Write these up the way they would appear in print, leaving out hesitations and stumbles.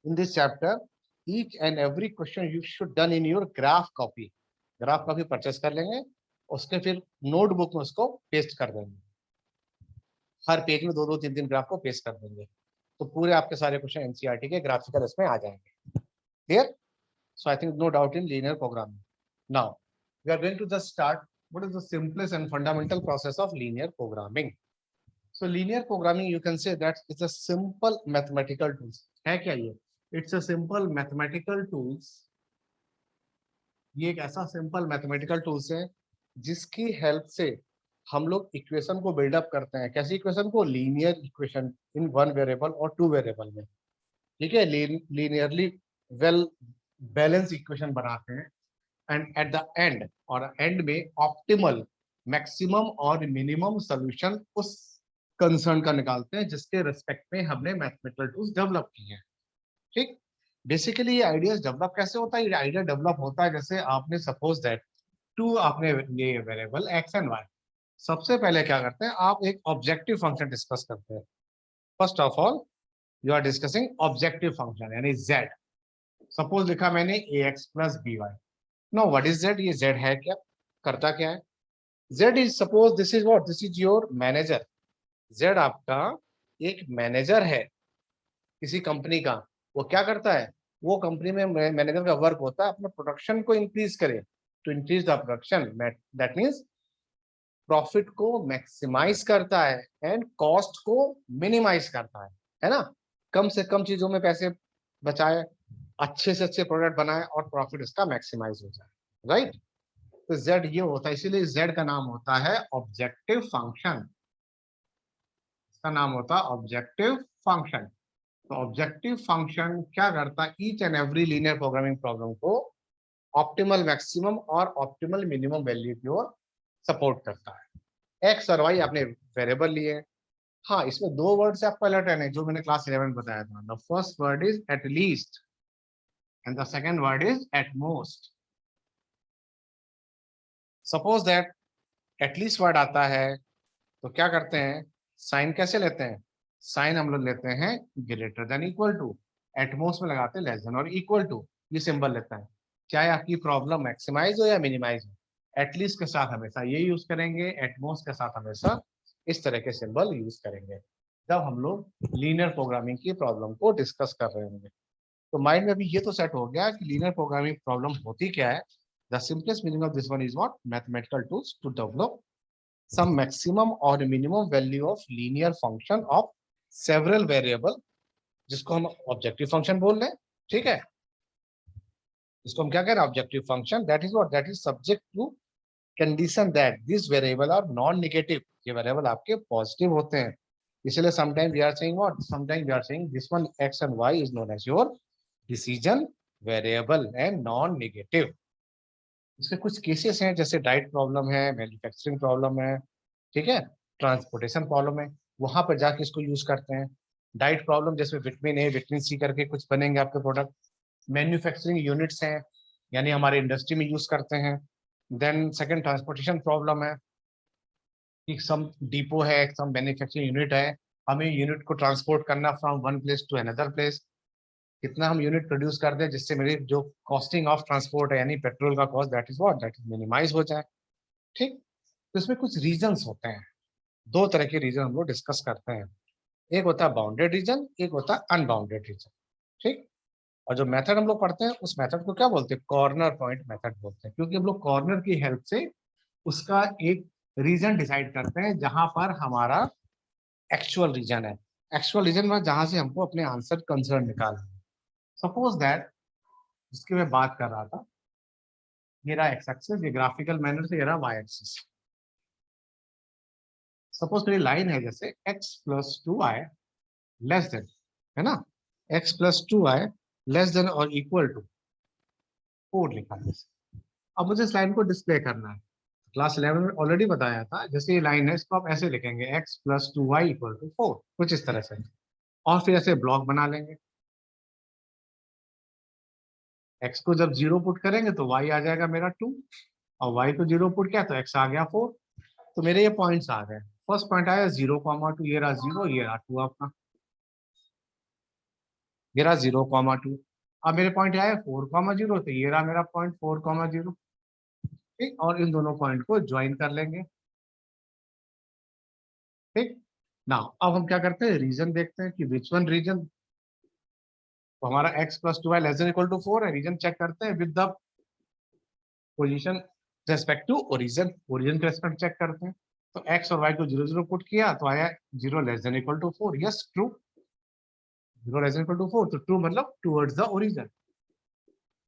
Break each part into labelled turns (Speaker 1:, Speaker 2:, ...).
Speaker 1: in this chapter, each and every question you should done in your graph copy. Graph copy purchase कर लेंगे, उसके फिर notebook में उसको पेस्ट कर देंगे, हर पेज में 2-2 3-3 ग्राफ को पेस्ट कर देंगे, तो पूरे आपके सारे क्वेश्चन एनसीईआरटी के ग्राफिकल इसमें आ जाएंगे. Clear? So I think no doubt in linear programming. Now we are going to just start what is the simplest and fundamental process of linear programming. So linear programming, you can say that it's a simple mathematical tools. है क्या ये? It's a simple mathematical tools. ये एक ऐसा simple mathematical tools है जिसकी help से हम लोग इक्वेशन को बिल्डअप करते हैं. कैसी इक्वेशन को? Linear equation in one variable और टू वेरिएबल में. ठीक है, लीनियरली वेल बैलेंस इक्वेशन बनाते हैं एंड एट द एंड और एंड में ऑप्टिमल मैक्सिमम और मिनिमम सॉल्यूशन उस कंसर्न का निकालते हैं जिसके रिस्पेक्ट में हमने मैथमेटिकल टूल्स डेवलप किए हैं. ठीक, बेसिकली ये आइडियाज डेवलप कैसे होता है? ये आइडिया डेवलप होता है जैसे आपने सपोज दैट टू आपने ये वेरिएबल एक्स एंड वाई. सबसे पहले क्या करते हैं, आप एक ऑब्जेक्टिव फंक्शन डिस्कस करते हैं. First of all you are discussing objective function यानी जेड. सपोज लिखा मैंने a x plus b y. No what is Z? ये जेड है क्या, करता क्या है? Z is suppose this is what, this is your manager. Z आपका एक मैनेजर है किसी कंपनी का. वो क्या करता है? वो कंपनी में मैनेजर का वर्क होता है अपना प्रोडक्शन को इंक्रीज करे, to increase the production. That means profit को मैक्सिमाइज करता है एंड कॉस्ट को मिनिमाइज करता है ना. कम से कम चीजों में पैसे बचाए, अच्छे से अच्छे प्रोडक्ट बनाए और प्रॉफिट इसका मैक्सिमाइज हो जाए. राइट? तो जेड ये होता है, इसीलिए जेड का नाम होता है ऑब्जेक्टिव फंक्शन. इसका नाम होता है ऑब्जेक्टिव फंक्शन. तो ऑब्जेक्टिव फंक्शन क्या करता है? Each and every linear programming problem को ऑप्टिमल मैक्सिमम और ऑप्टिमल मिनिमम वैल्यू की ओर सपोर्ट करता है. एक्स और वाई आपने वेरिएबल लिए. हाँ, इसमें दो वर्ड से आपको अलर्ट है जो मैंने क्लास 11 में बताया था. The first word is at least and the second word is at most. Suppose that at least word आता है तो क्या करते हैं, साइन कैसे लेते हैं? साइन हम लोग लेते हैं greater than equal to. At most में लगाते हैं लेस देन और इक्वल टू. ये सिंबल लेता है चाहे आपकी प्रॉब्लम मैक्सिमाइज हो या मिनिमाइज हो. एटलीस्ट के साथ हमेशा ये यूज करेंगे, एटमोस्ट के साथ हमेशा इस तरह के सिंबल यूज करेंगे जब हम लोग लीनियर प्रोग्रामिंग की प्रॉब्लम को डिस्कस कर रहे होंगे. तो माइंड में अभी ये तो सेट हो गया कि लीनियर प्रोग्रामिंग प्रॉब्लम होती क्या है. The simplest meaning of this one is what, mathematical tools to develop some maximum or minimum value of linear function of several variable, जिसको हम ऑब्जेक्टिव फंक्शन बोल रहे हैं. ठीक है, इसको हम क्या कह रहे हैं? Objective function. That is what, that is subject to condition that this variable are non negative. ये वेरिएबल आपके पॉजिटिव होते हैं. इसलिए sometime we are saying what, sometime we are saying this one x and y is known as your decision variable and non negative. इसके कुछ cases हैं जैसे diet problem है, मैन्युफैक्चरिंग प्रॉब्लम है, ठीक है, ट्रांसपोर्टेशन प्रॉब्लम है, वहां पर जाके इसको यूज करते हैं. डाइट प्रॉब्लम जैसे विटामिन ए विटामिन सी करके कुछ बनेंगे आपके प्रोडक्ट. मैन्युफैक्चरिंग यूनिट्स हैं यानी हमारे इंडस्ट्री में यूज करते हैं. देन सेकंड ट्रांसपोर्टेशन प्रॉब्लम है कि सम डिपो है, सम मैन्युफैक्चरिंग यूनिट है, हमें यूनिट को ट्रांसपोर्ट करना from one place to another place. कितना हम यूनिट प्रोड्यूस कर दें जिससे मेरी जो कॉस्टिंग ऑफ ट्रांसपोर्ट है यानी पेट्रोल का cost, that is what, that is minimise हो जाए. ठीक, तो इसमें कुछ रीजंस होते हैं. दो तरह के रीजन हम लोग डिस्कस करते हैं. एक होता है बाउंडेड रीजन, एक होता है अनबाउंडेड रीजन. ठीक, और जो मेथड हम लोग पढ़ते हैं उस मेथड को क्या बोलते हैं? कॉर्नर पॉइंट मेथड बोलते हैं, क्योंकि हम लोग कॉर्नर की हेल्प से उसका एक रीजन डिसाइड करते हैं जहां पर हमारा एक्चुअल रीजन है. एक्चुअल रीजन में जहां से हमको अपने आंसर कंसर्न निकालना है. सपोज दैट जिसकी मैं बात कर रहा था, ये रहा एक्स एक्सिस, ये ग्राफिकल मैनर से ये रहा वाई एक्सिस. सपोज मेरी लाइन है जैसे x plus to I less than, है ना, x plus to I less than और इक्वल टू 4 लिखा है. अब मुझे इस लाइन को डिस्प्ले करना है. क्लास 11 में ऑलरेडी बताया था, जैसे ये लाइन है इसको आप ऐसे लिखेंगे x plus two y equal to 4, कुछ इस तरह से. और फिर ऐसे ब्लॉक बना लेंगे. x को जब 0 पुट करेंगे तो y आ जाएगा मेरा 2, और y को 0 पुट किया तो x आ गया 4. तो मेरे ये पॉइंट्स आ गए. फर्स्ट पॉइंट आया 0,2, ये रहा 0, ये रहा 2 आपका. मेरा 0,2। अब मेरे पॉइंट आया 4,0, तो ये रहा मेरा पॉइंट 4,0। ठीक, और इन दोनों पॉइंट को ज्वाइन कर लेंगे। ठीक ना, अब हम क्या करते हैं, रीजन देखते हैं कि विच वन रीजन। तो हमारा x + 2y ≤ 4 है, रीजन चेक करते हैं with the position respect to origin, origin के रेस्पेक्ट चेक करते हैं। तो x और y को 0 0 पुट किया तो आया 0 < 4। यस ट्रू, 0 < 4, तो ट्रू मतलब टुवर्ड्स द ओरिजिन।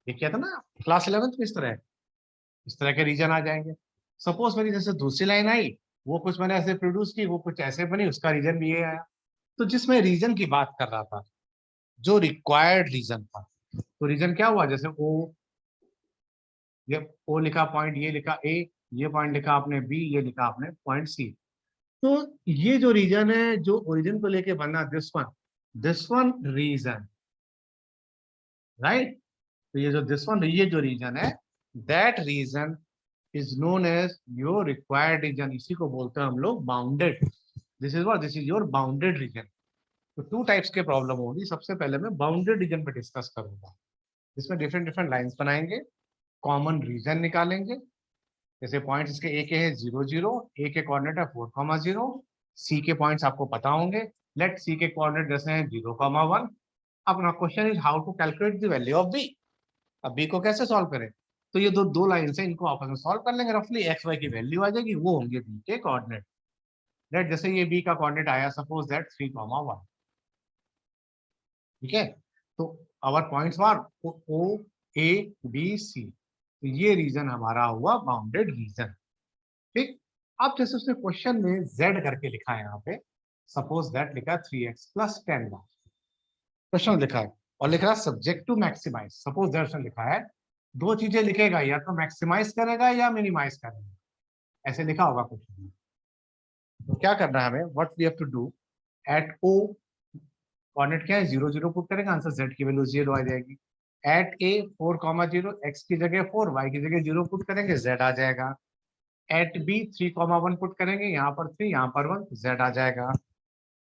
Speaker 1: ये क्या था ना क्लास 11th में, इस तरह के रीजन आ जाएंगे। सपोज मेरी जैसे दूसरी लाइन आई, वो कुछ मैंने ऐसे प्रोड्यूस की, वो कुछ ऐसे बनी, उसका रीजन भी ये आया। तो जिसमें रीजन की बात कर रहा था, जो रिक्वायर्ड रीजन था, तो रीजन क्या हुआ, जैसे ओ, ये ओ लिखा पॉइंट, ये लिखा ए, ये पॉइंट लिखा आपने बी, ये लिखा आपने पॉइंट सी। तो ये जो रीजन है जो ओरिजिन को लेके बना, दिस वन रीजन, राइट। तो ये जो ये जो रीजन है, that region is known as your required region. इसी को बोलते हैं हम लोग bounded. This is your bounded region. तो टू टाइप्स के प्रॉब्लम होगी। सबसे पहले मैं बाउंडेड रीजन पे डिस्कस करूंगा, इसमें डिफरेंट डिफरेंट लाइंस बनाएंगे, कॉमन रीजन निकालेंगे। जैसे पॉइंट्स इसके ए के हैं 0 0, ए के कोऑर्डिनेट है 4,0, सी के पॉइंट्स आपको पता होंगे। लेट सी के कोऑर्डिनेट जैसे हैं 0,1। अब question is how to calculate the value of B. अब बी को कैसे सॉल्व करें, तो ये दो दो लाइन है, इनको आपस में सॉल्व कर लेंगे। रफली एक्स वाई की वैल्यू आ जाएगी, वो होंगे बी के कोऑर्डिनेट। लेट जैसे ये बी का कोऑर्डिनेट आया, सपोज दैट 3,1। ठीक है, तो our points are O A B C. तो ये रीजन हमारा हुआ बाउंडेड रीजन। ठीक, अब जैसे उसने क्वेश्चन में z करके लिखा है यहाँ पे, सपोज दैट लिखा है 3x + 10 क्वेश्चन लिखा है, और लिख रहा है subject to maximize. Suppose that उसने लिखा है, दो चीजें लिखेगा, या तो मैक्सिमाइज करेगा या मिनिमाइज करेगा, ऐसे लिखा होगा क्वेश्चन में। तो क्या करना है हमें, what we have to do, at O coordinate क्या है 0 0 पुट करेंगे, आंसर z की वैल्यू 0 आ जाएगी। एट ए 4,0, x की जगह 4, y की जगह 0 पुट करेंगे, z आ जाएगा। एट बी 3,1 पुट करेंगे, यहाँ पर 3, यहाँ पर 1, z आ जाएगा।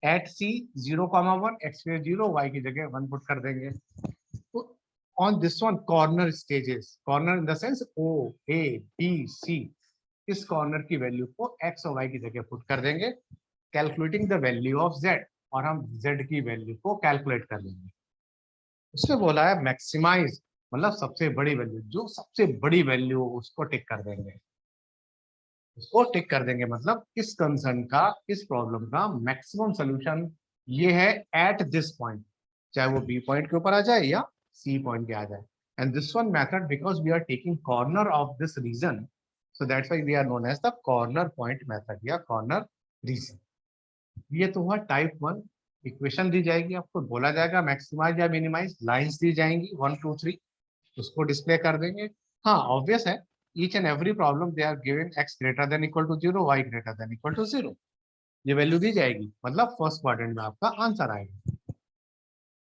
Speaker 1: एट सी 0,1, x की 0, y की जगह 1 पुट कर देंगे। तो on this one corner stages, corner in the sense O A B C, इस कॉर्नर की वैल्यू को x और y की जगह पुट कर देंगे, calculating the value of z, और हम z की वैल्यू को कैलकुलेट कर लेंगे। उसने बोला है मैक्सिमाइज, मतलब सबसे बड़ी वैल्यू, जो सबसे बड़ी वैल्यू हो उसको टिक कर देंगे। उसको टिक कर देंगे मतलब इस कंसर्न का, इस प्रॉब्लम का मैक्सिमम सोल्यूशन ये है एट दिस पॉइंट, चाहे वो बी पॉइंट के ऊपर आ जाए या सी पॉइंट पे आ जाए। And this one method, because we are taking corner of this region, so that's why we are known as the corner point method या कॉर्नर रीजन। ये तो हुआ टाइप 1। इक्वेशन दी जाएगी, आपको बोला जाएगा मैक्सिमाइज या मिनिमाइज, लाइंस दी जाएंगी 1 2 3, उसको डिस्प्ले कर देंगे। हाँ ऑब्वियस है, each and every problem they are given x > 0, y > 0, ये वैल्यू दी जाएगी, मतलब फर्स्ट क्वाड्रेंट में आपका आंसर आएगा।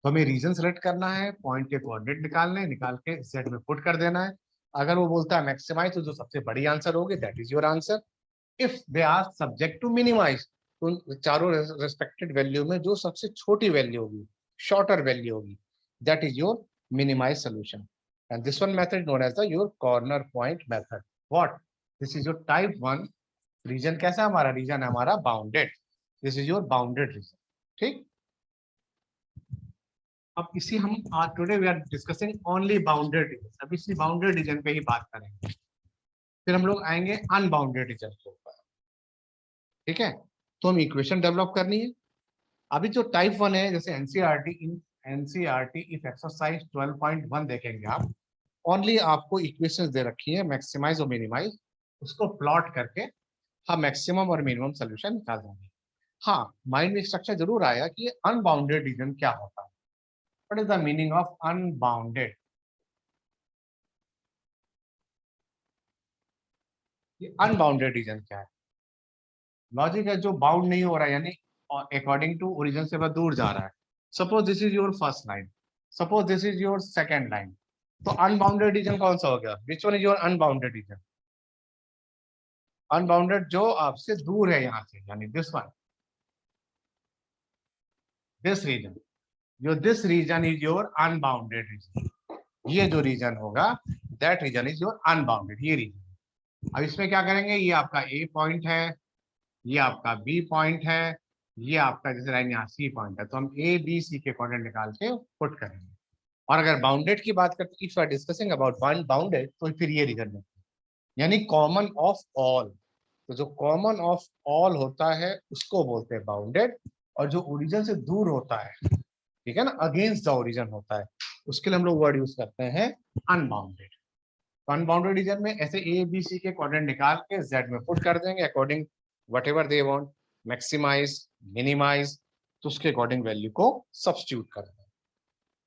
Speaker 1: तो हमें रीजन सेलेक्ट करना है, पॉइंट के कोऑर्डिनेट निकालने, निकाल के z में पुट कर देना है। अगर वो बोलता है मैक्सिमाइज, तो जो सबसे बड़ी आंसर होगी that is your answer. If they are subject to minimize, तो उन चारों रेस्पेक्टेड वैल्यू में जो सबसे छोटी वैल्यू होगी, शॉर्टर वैल्यू होगी, that is your minimize solution. And this one method known as the your corner point method. What, this is your type 1 region. कैसा हमारा रीजन है, हमारा bounded, this is your bounded region. ठीक, अब इसी हम आज today we are discussing only bounded region, अब इसी बाउंडेड रीजन पे ही बात करेंगे। फिर हम लोग आएंगे अनबाउंडेड रीजन के ऊपर। ठीक है, तो हम इक्वेशन डेवलप करनी है। अभी जो टाइप 1 है, जैसे NCERT, in NCERT if exercise 12.1 देखेंगे आप, ओनली आपको इक्वेशंस दे रखी है मैक्सिमाइज और मिनिमाइज, उसको प्लॉट करके हम मैक्सिमम और मिनिमम सोल्यूशन निकाल देंगे। हाँ, माइंड में स्ट्रक्चर जरूर आया कि ये अनबाउंडेड रीजन क्या होता है, what is the meaning of unbounded. ये अनबाउंडेड रीजन क्या है, लॉजिक है जो बाउंड नहीं हो रहा है, यानी अकॉर्डिंग टू ओरिजिन से वह दूर जा रहा है। Suppose this is your first line, suppose this is your second line, तो अनबाउंडेड रीजन कौन सा हो गया, which one is your unbounded region, unbounded जो आपसे दूर है यहाँ से, यानी दिस वन, दिस रीजन। जो this region is your unbounded region, ये जो रीजन होगा that region is your unbounded, ये रीजन। अब इसमें क्या करेंगे, ये आपका ए पॉइंट है, ये आपका बी पॉइंट है, ये आपका जैसे लाइन यहाँ सी पॉइंट है, तो हम ए बी सी के कोऑर्डिनेट निकाल के पुट करेंगे। और अगर बाउंडेड की बात करते, if you are discussing about one bounded, तो फिर ये रीजन में यानी कॉमन ऑफ ऑल, तो जो कॉमन ऑफ ऑल होता है उसको बोलते हैं बाउंडेड, और जो ओरिजिन से दूर होता है, ठीक है ना, अगेंस्ट द ओरिजिन होता है, उसके लिए हम लोग वर्ड यूज करते हैं अनबाउंडेड। अनबाउंडेड रीजन में ऐसे ए बी सी के कोऑर्डिनेट निकाल के जेड में पुट कर देंगे according whatever they want, maximize, minimize, तो उसके अकॉर्डिंग वैल्यू को सब्स्टिट्यूट कर देंगे।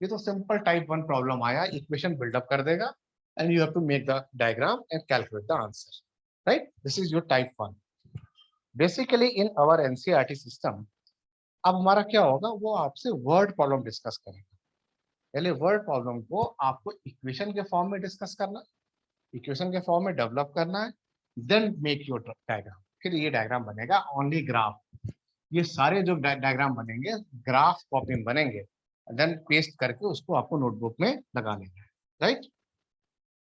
Speaker 1: ये तो सिंपल टाइप 1 प्रॉब्लम आया, इक्वेशन बिल्डअप कर देगा and you have to make the diagram and calculate the answer, right. This is your type 1। Basically in our NCERT system अब हमारा क्या होगा, वो आपसे वर्ड प्रॉब्लम डिस्कस करेगा। पहले वर्ड प्रॉब्लम को आपको इक्वेशन के फॉर्म में डिस्कस करना, इक्वेशन के फॉर्म में डेवलप करना है, देन मेक योर डायग्राम। फिर ये डायग्राम बनेगा ओनली ग्राफ, ये सारे जो डायग्राम बनेंगे ग्राफ कॉपी में बनेंगे, देन पेस्ट करके उसको आपको नोटबुक में लगा लेना है, राइट।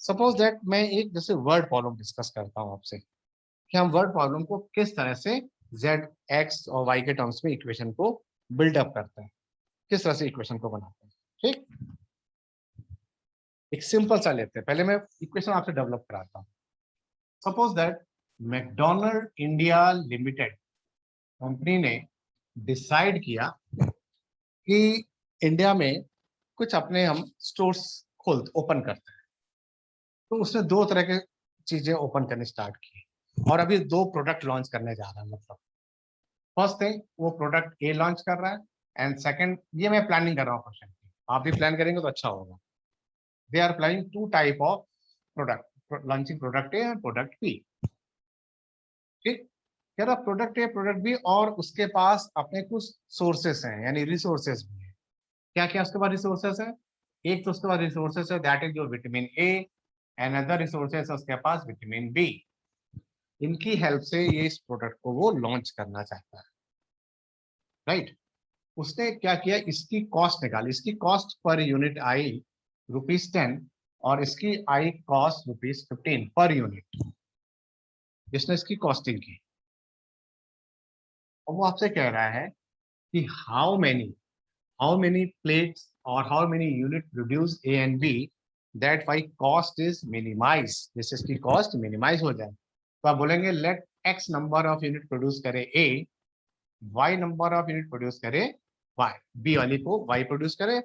Speaker 1: सपोज दैट मैं एक जैसे वर्ड प्रॉब्लम डिस्कस करता हूँ आपसे कि हम वर्ड प्रॉब्लम को किस तरह से z, x और y के टर्म्स में इक्वेशन को बिल्डअप करते हैं, किस तरह से इक्वेशन को बनाते हैं, ठीक। एक सिंपल सा लेते हैं, पहले मैं इक्वेशन आपसे डेवलप कराता हूँ। Suppose that McDonald India limited company ने डिसाइड किया कि इंडिया में कुछ अपने हम स्टोर्स ओपन करते हैं, तो उसने दो तरह के चीजें ओपन करनी स्टार्ट की, और अभी दो प्रोडक्ट लॉन्च करने जा रहा है। मतलब फर्स्ट थिंग वो प्रोडक्ट ए लॉन्च कर रहा है, एंड सेकंड, ये मैं प्लानिंग कर रहा हूँ क्वेश्चन की, आप भी प्लान करेंगे तो अच्छा होगा। They are planning to type of product, launching product A and product B, ठीक। कह रहा प्रोडक्ट ए प्रोडक्ट बी, और उसके पास अपने कुछ सोर्सेस हैं, यानी रिसोर्सेस भी है। क्या क्या उसके पास रिसोर्सेस है, एक तो उसके पास रिसोर्सेस है that is your vitamin A, and other resources है उसके पास विटामिन बी। इनकी हेल्प से ये इस प्रोडक्ट को वो लॉन्च करना चाहता है, राइट। उसने क्या किया, इसकी कॉस्ट निकाली, इसकी कॉस्ट पर यूनिट आई ₹10, और इसकी आई कॉस्ट ₹15 पर यूनिट, जिसने इसकी कॉस्टिंग की। और वो आपसे कह रहा है कि हाउ मेनी प्लेट्स और how many unit produce A and B, that Y cost is minimize, जिससे इसकी कॉस्ट मिनिमाइज हो जाए। तो आप बोलेंगे let X number of unit produce करे A, Y number of unit produce करे वाई, बी वाले को वाई प्रोड्यूस करे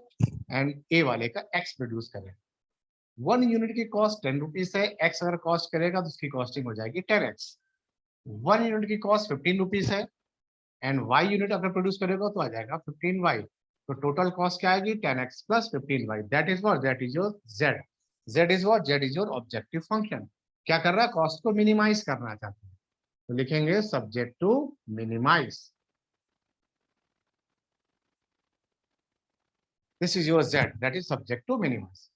Speaker 1: एंड ए वाले का एक्स प्रोड्यूस करे। 1 यूनिट की कॉस्ट ₹10 है, एक्स अगर कॉस्ट करेगा तो उसकी कॉस्टिंग हो जाएगी 10x। 1 यूनिट की कॉस्ट ₹15 है, एंड वाई यूनिट अगर प्रोड्यूस करेगा तो आ जाएगा 15y। तो टोटल कॉस्ट क्या आएगी, 10x plus 15y, that is what, that is your z। z is what, z is your objective function. क्या कर रहा है, कॉस्ट को मिनिमाइज करना चाहते हैं, तो लिखेंगे subject to minimize, this is your z, that is subject to minimize.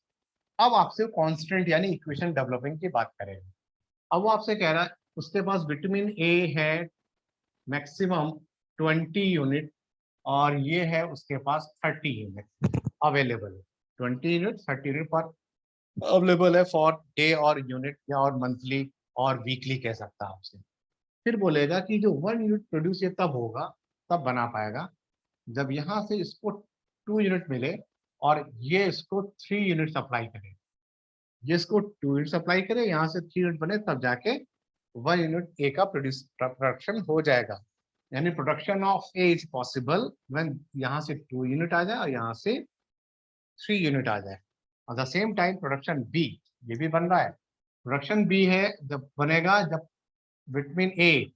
Speaker 1: अब आपसे कांस्टेंट यानी इक्वेशन डेवलपिंग की बात करेंगे। अब वो आपसे कह रहा है उसके पास विटामिन ए है मैक्सिमम 20 यूनिट, और ये है उसके पास 30 यूनिट अवेलेबल है। 20 यूनिट 30 यूनिट पर अवेलेबल है फॉर डे और यूनिट, या और मंथली और वीकली कह सकता है आपसे। फिर बोलेगा कि जो 1 यूनिट प्रोड्यूस ये तब होगा, तब बना पाएगा जब यहाँ से इसको 2 यूनिट मिले और ये इसको 3 यूनिट सप्लाई करे, ये इसको 2 यूनिट सप्लाई करे, यहाँ से 3 यूनिट बने, तब जाके 1 यूनिट ए का प्रोडक्शन हो जाएगा। यानी production of A is possible when यहाँ से 2 यूनिट आ जाए और यहाँ से 3 यूनिट आ जाए। और the same time production B, ये भी बन रहा है। प्रोडक्शन बी है जब बनेगा, जब विटामिन ए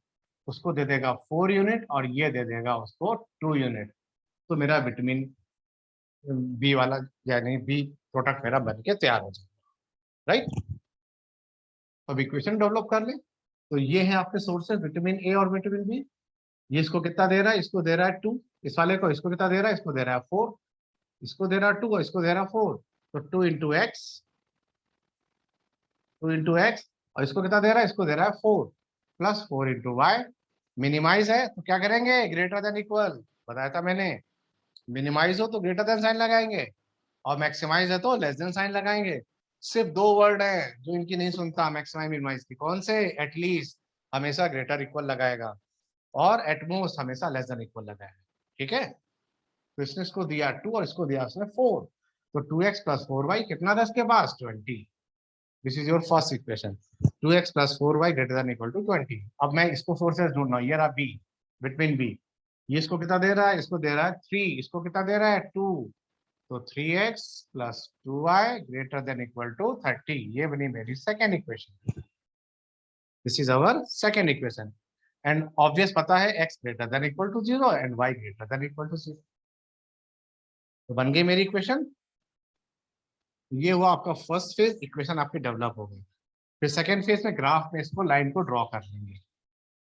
Speaker 1: उसको दे देगा 4 यूनिट और ये दे देगा उसको 2 यूनिट, तो मेरा विटामिन बी वाला यानी बी प्रोडक्ट मेरा बन के तैयार हो जाएगा, राइट। अब इक्वेशन डेवलप कर ले, तो ये है आपके सोर्सेज विटामिन ए और विटामिन बी। ये इसको कितना दे रहा है, इसको दे रहा है 2, इस वाले को इसको कितना दे रहा है, इसको दे रहा है 4, इसको दे रहा है 2 और इसको दे रहा है 4, तो 2 इंटू एक्स, और इसको कितना दे रहा है, इसको दे रहा है 4 प्लस 4 इंटू वाई। मिनिमाइज है तो क्या करेंगे, ग्रेटर देन इक्वल, बताया था मैंने, मिनिमाइज हो तो ग्रेटर देन साइन लगाएंगे, और मैक्सिमाइज है तो लेस देन साइन लगाएंगे। सिर्फ दो वर्ड है जो इनकी नहीं सुनता मैक्सिमाइज मिनिमाइज की, कौन से? एटलीस्ट हमेशा ग्रेटर इक्वल लगाएगा, और एटमोस्ट हमेशा लेस देन इक्वल लगाएगा। ठीक है, तो इसने इसको दिया 2 और इसको दिया उसने 4, तो 2x प्लस 4y कितना था इसके पास? 20। This is your first equation, 2x plus 4y greater than equal to 20। अब मैं इसको 4 से ढूंढना हूँ, ये रहा b, बिटवीन b, ये इसको कितना दे रहा है? इसको दे रहा है 3, इसको कितना दे रहा है? 2, तो 3x plus 2y greater than equal to 30, ये बनी मेरी second equation. This is our second equation, and obvious पता है x greater than equal to 0 and y greater than equal to 0, तो बन गई मेरी इक्वेशन। ये हुआ आपका फर्स्ट फेज, इक्वेशन आपकी डेवलप हो गई। फिर सेकेंड फेज में ग्राफ में इसको लाइन को ड्रॉ कर लेंगे।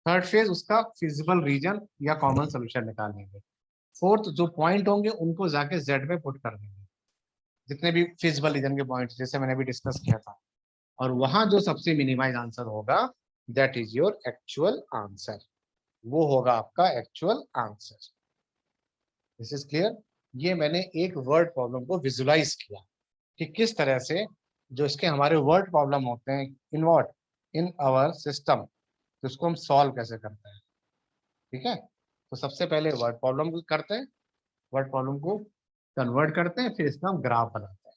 Speaker 1: थर्ड फेज उसका फिजिबल रीजन या कॉमन सोल्यूशन निकाल लेंगे। फोर्थ जो पॉइंट होंगे उनको जाके जेड में पुट कर देंगे, जितने भी फिजिबल रीजन के पॉइंट जैसे मैंने अभी डिस्कस किया था, और वहां जो सबसे मिनिमाइज आंसर होगा that is your actual answer, वो होगा आपका actual answer. This is clear. ये मैंने एक वर्ड प्रॉब्लम को विजुलाइज किया कि किस तरह से जो इसके हमारे वर्ड प्रॉब्लम होते हैं in what, in our system, तो उसको हम सॉल्व कैसे करते हैं। ठीक है, तो सबसे पहले वर्ड प्रॉब्लम करते हैं, वर्ड प्रॉब्लम को कन्वर्ट करते हैं, फिर इसका हम ग्राफ बनाते हैं।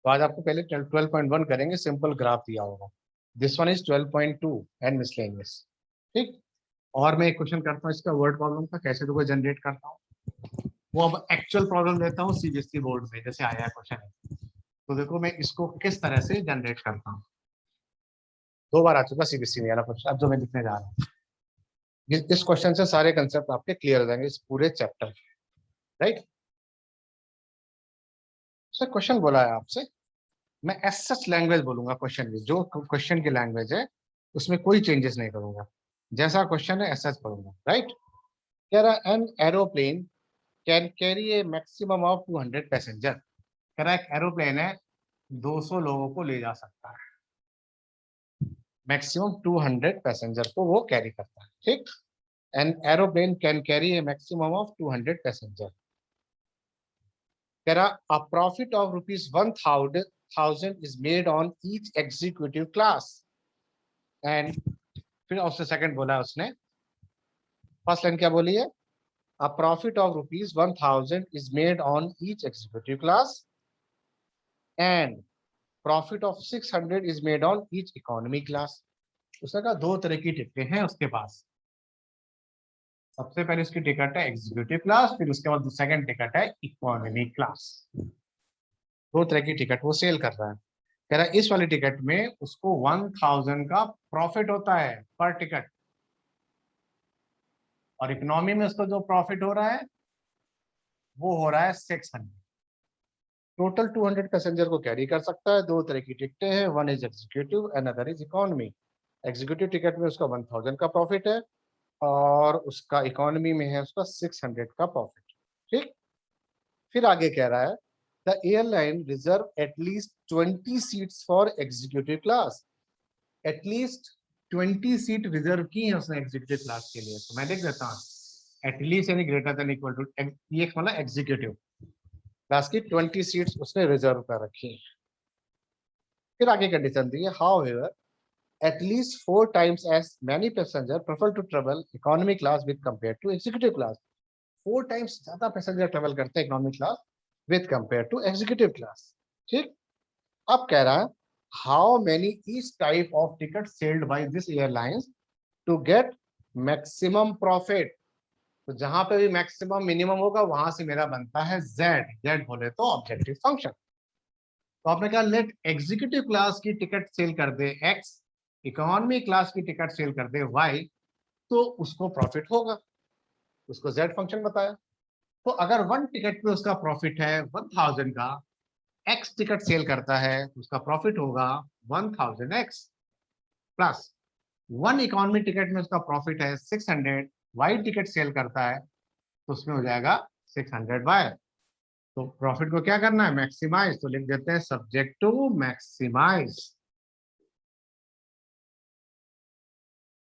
Speaker 1: तो आज आपको पहले 12.1 करेंगे, सिंपल ग्राफ दिया होगा। This one is 12.2 and miscellaneous. ठीक, और मैं एक क्वेश्चन करता हूँ इसका वर्ड प्रॉब्लम का, कैसे तो जनरेट करता हूँ वो अब एक्चुअल प्रॉब्लम लेता हूँ सीबीएसई बोर्ड में जैसे आया क्वेश्चन है। तो देखो मैं इसको किस तरह से जनरेट करता हूँ, 2 बार आ चुका सीबीएसई में वाला क्वेश्चन, अब जो मैं लिखने जा रहा हूँ इस क्वेश्चन से सारे कंसेप्ट आपके क्लियर हो जाएंगे इस पूरे चैप्टर, राइट। सर क्वेश्चन बोला है आपसे, मैं एस सच लैंग्वेज बोलूंगा, क्वेश्चन की जो क्वेश्चन की लैंग्वेज है उसमें कोई चेंजेस नहीं करूंगा, जैसा क्वेश्चन है ऐसा पढ़ूंगा, राइट। कह रहा an aeroplane can carry A maximum of 200 passenger. कह रहा एक एरोप्लेन है 200 लोगों को ले जा सकता है, मैक्सिमम 200 पैसेंजर को वो कैरी करता है। ठीक, an aeroplane can carry A maximum of 200 passenger. कह रहा a profit of rupees 1000 is made on each executive class, and फिर उससे सेकंड बोला है उसने, फर्स्ट लाइन क्या बोली है? a profit of rupees 1000 is made on each executive class and profit of 600 is made on each economy class। उसने कहा दो तरह की टिकटें हैं उसके पास, सबसे पहले उसकी टिकट है एग्जीक्यूटिव क्लास, फिर उसके बाद सेकंड टिकट है इकोनॉमी क्लास। दो तरह की टिकट वो सेल कर रहा है। कह रहा है इस वाली टिकट में उसको 1000 का प्रॉफिट होता है पर टिकट, और इकोनॉमी में उसको जो प्रॉफिट हो रहा है वो हो रहा है 600। टोटल 200 पैसेंजर को कैरी कर सकता है। दो तरह की टिकटें हैं, one is executive and other is economy. Executive ticket में उसका 1000 का प्रॉफिट है, और उसका इकोनॉमी में है उसका 600 का प्रॉफिट। ठीक, फिर आगे कह रहा है the airline reserve at least 20 seats for executive class. At least 20 seat reserve की है उसने एग्जीक्यूटिव क्लास के लिए। तो मैं लिख देता हूँ एटलीस्ट यानी ग्रेटर देन इक्वल टू, ये मतलब एग्जीक्यूटिव क्लास की 20 सीट्स उसने रिजर्व कर रखी है। फिर आगे कंडीशन दी है however at least 4 times as many passenger prefer to travel economy class with compared to executive class। 4 times ज्यादा पैसेंजर ट्रेवल करते हैं economy class with compare to executive class. ठीक, अब कह रहा है how many each type of ticket sold by this airlines to get maximum profit. तो जहां पे भी मैक्सिमम मिनिमम होगा वहां से मेरा बनता है जेड, जेड बोले तो ऑब्जेक्टिव फंक्शन। तो आपने कहा लेट एग्जीक्यूटिव क्लास की टिकट सेल कर दे एक्स, इकोनॉमी क्लास की टिकट सेल कर दे वाई, तो उसको प्रॉफिट होगा, उसको जेड फंक्शन बताया। तो अगर वन टिकट पे उसका प्रॉफिट है 1000 का, एक्स टिकट सेल करता है तो उसका प्रॉफिट होगा 1000x, plus one economy ticket में उसका प्रॉफिट है 600, वाई टिकट सेल करता है तो उसमें हो जाएगा 600y। तो प्रॉफिट को क्या करना है? मैक्सिमाइज, तो लिख देते हैं सब्जेक्ट टू मैक्सिमाइज।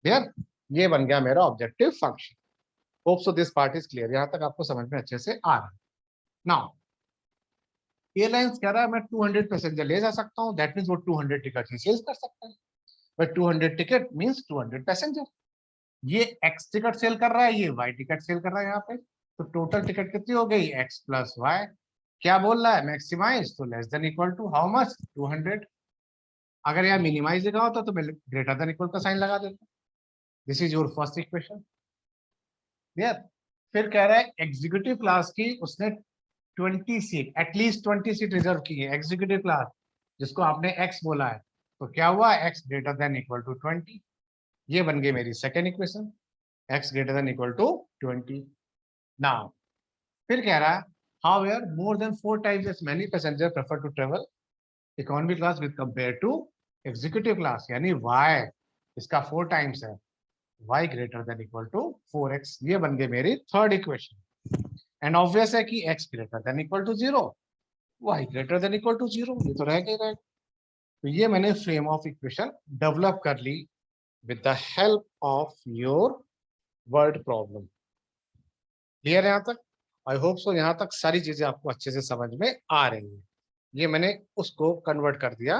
Speaker 1: क्लियर, ये बन गया मेरा objective function. Hope so this part is clear, यहां तक आपको समझ में अच्छे से आ रहा है। नाउ एयरलाइंस कह रहा है मैं 200 पैसेंजर ले जा सकता हूँ, दैट मीन्स वो 200 टिकट ही सेल्स कर सकता है, बट 200 टिकट मीन्स 200 पैसेंजर। ये एक्स टिकट सेल कर रहा है, ये वाई टिकट सेल कर रहा है यहाँ पे, तो टोटल टिकट कितनी हो गई, एक्स प्लस वाई। क्या बोल रहा है, मैक्सिमाइज, तो less than equal to how much, 200। अगर यहाँ मिनिमाइज लिखा होता तो मैं ग्रेटर देन इक्वल का साइन लगा देता। This is your first equation, clear. फिर कह रहा है एग्जीक्यूटिव क्लास की उसने 20 सीट, एटलीस्ट 20 सीट रिजर्व की है एग्जीक्यूटिव क्लास, जिसको आपने एक्स बोला है, तो क्या हुआ, x greater than equal to 20। ये बन गई मेरी second equation, x greater than equal to 20। Now फिर कह रहा है however more than 4 times as many passengers prefer to travel economy class with compared to executive class, यानी y इसका 4 टाइम्स है, y greater than equal to 4x। ये बन गई मेरी थर्ड इक्वेशन। एंड ऑब्वियस है कि x greater than equal to 0, y greater than equal to 0, ये तो रह गई रहेगा। तो ये मैंने फ्रेम ऑफ इक्वेशन डेवलप कर ली with the help of your word problem. Clear है यहाँ तक? आई होप सो यहाँ तक सारी चीजें आपको अच्छे से समझ में आ रही हैं। ये मैंने उसको कन्वर्ट कर दिया